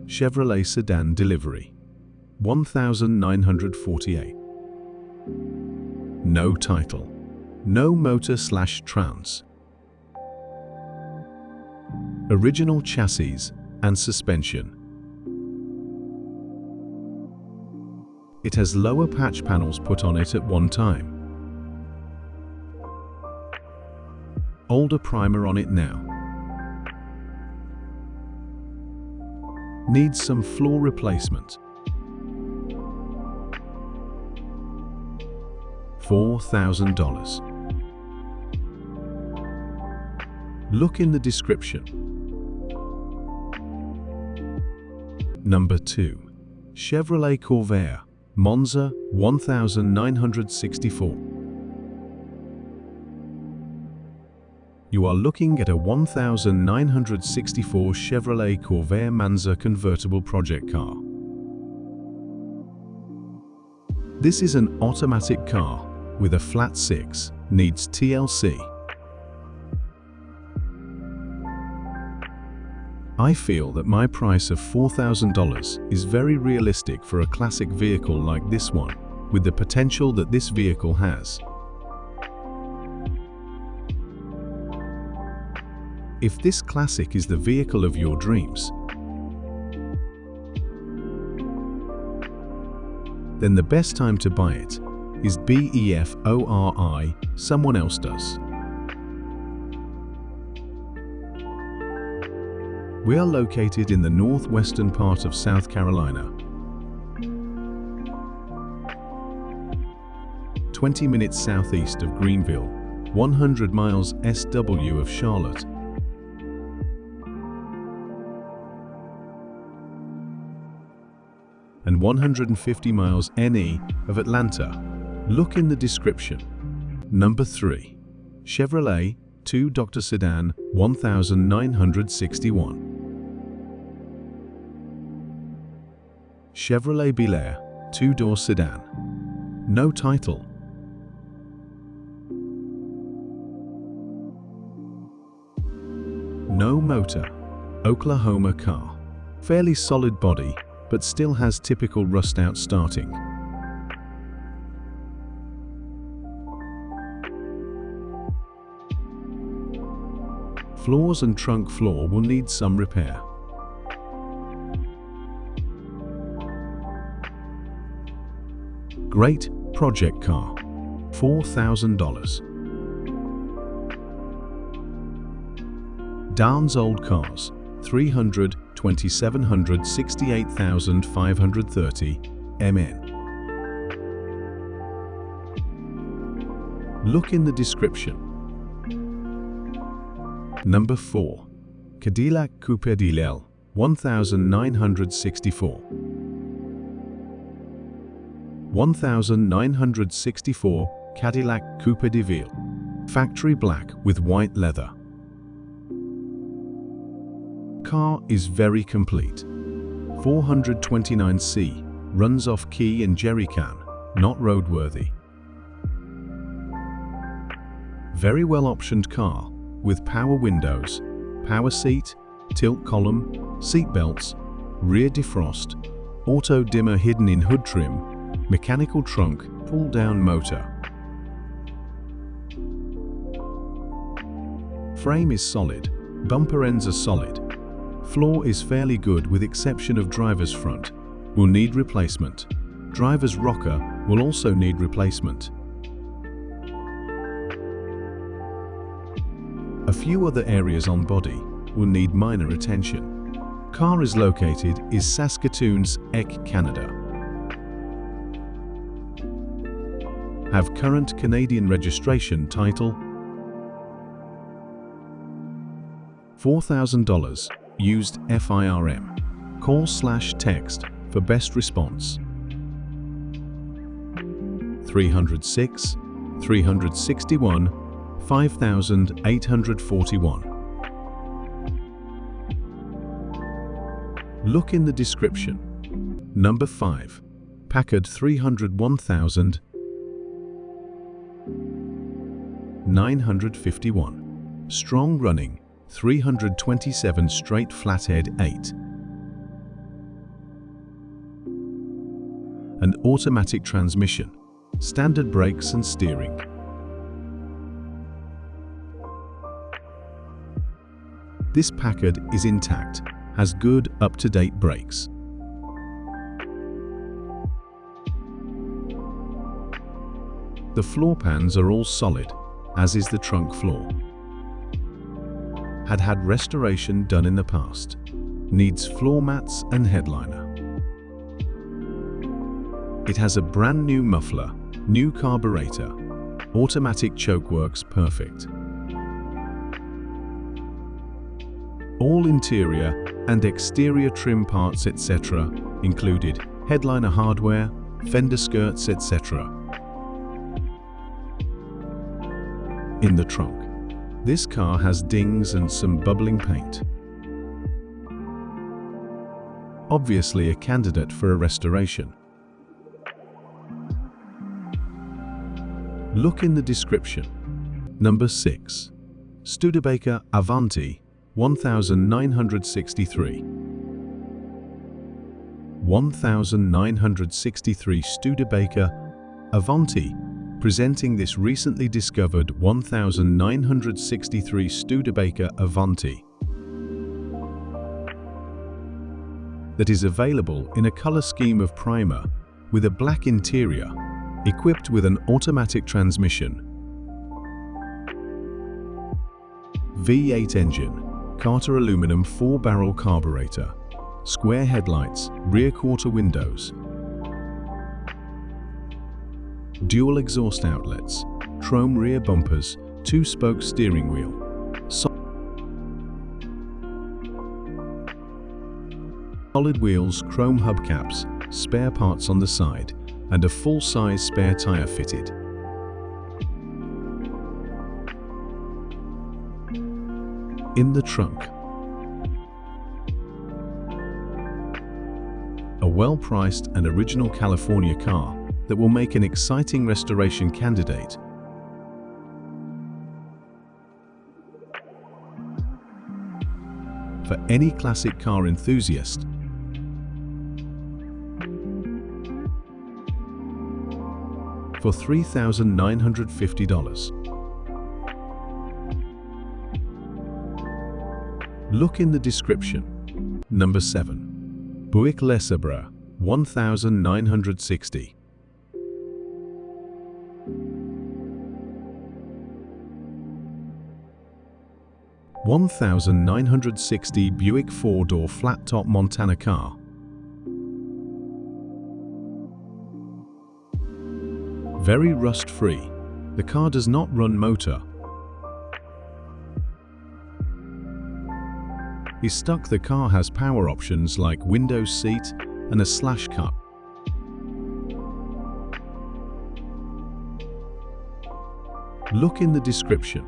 Chevrolet Sedan delivery, 1948. No title, no motor/trans. Original chassis and suspension. It has lower patch panels put on it at one time. Older primer on it now. Needs some floor replacement. $4,000. Look in the description. Number 2. Chevrolet Corvette, Monza, 1964. You are looking at a 1964 Chevrolet Corvette Monza convertible project car. This is an automatic car with a flat 6, needs TLC. I feel that my price of $4,000 is very realistic for a classic vehicle like this one, with the potential that this vehicle has. If this classic is the vehicle of your dreams, then the best time to buy it is BEFORI, someone else does. We are located in the northwestern part of South Carolina, 20 minutes southeast of Greenville, 100 miles SW of Charlotte, and 150 miles NE of Atlanta. Look in the description. Number 3. Chevrolet 2-Doctor Sedan, 1961. Chevrolet Belair 2-door sedan. No title. No motor. Oklahoma car. Fairly solid body, but still has typical rust-out starting. Floors and trunk floor will need some repair. Great project car, $4,000. Darn's old cars, 300, 2700, 68,530 MN. Look in the description. Number 4. Cadillac Koedel, 1964. 1964 Cadillac Koedel, factory black with white leather. Car is very complete. 429C, runs off key and jerry can, not roadworthy. Very well optioned car with power windows, power seat, tilt column, seat belts, rear defrost, auto dimmer hidden in hood trim, mechanical trunk, pull-down motor. Frame is solid, bumper ends are solid. Floor is fairly good with exception of driver's front, will need replacement. Driver's rocker will also need replacement. A few other areas on body will need minor attention. Car is located in Saskatoon's Eck, Canada. Have current Canadian registration title. $4,000, used FIRM. Call/text for best response. 306 361 5841. Look in the description. Number 5. Packard 301,951. Strong running, 327 straight flathead 8. An automatic transmission, standard brakes and steering. This Packard is intact, has good, up-to-date brakes. The floor pans are all solid, as is the trunk floor. Had restoration done in the past. Needs floor mats and headliner. It has a brand new muffler, new carburetor, automatic choke works perfect. All interior and exterior trim parts etc. included, headliner hardware, fender skirts etc. In the trunk, this car has dings and some bubbling paint. Obviously a candidate for a restoration. Look in the description. Number 6. Studebaker Avanti 1963. 1963 Studebaker Avanti, presenting this recently discovered 1963 Studebaker Avanti that is available in a color scheme of primer with a black interior, equipped with an automatic transmission, V8 engine, Carter aluminum 4-barrel carburetor, square headlights, rear quarter windows, dual exhaust outlets, chrome rear bumpers, 2-spoke steering wheel, solid wheels, chrome hubcaps, spare parts on the side, and a full-size spare tire fitted. In the trunk, a well-priced and original California car that will make an exciting restoration candidate. For any classic car enthusiast, for $3,950. Look in the description. Number 7. Buick LBRA 1960. 1960 Buick 4-door flat-top Montana car. Very rust-free. The car does not run motor. Is stuck. The car has power options like window seat and a slash cut. Look in the description.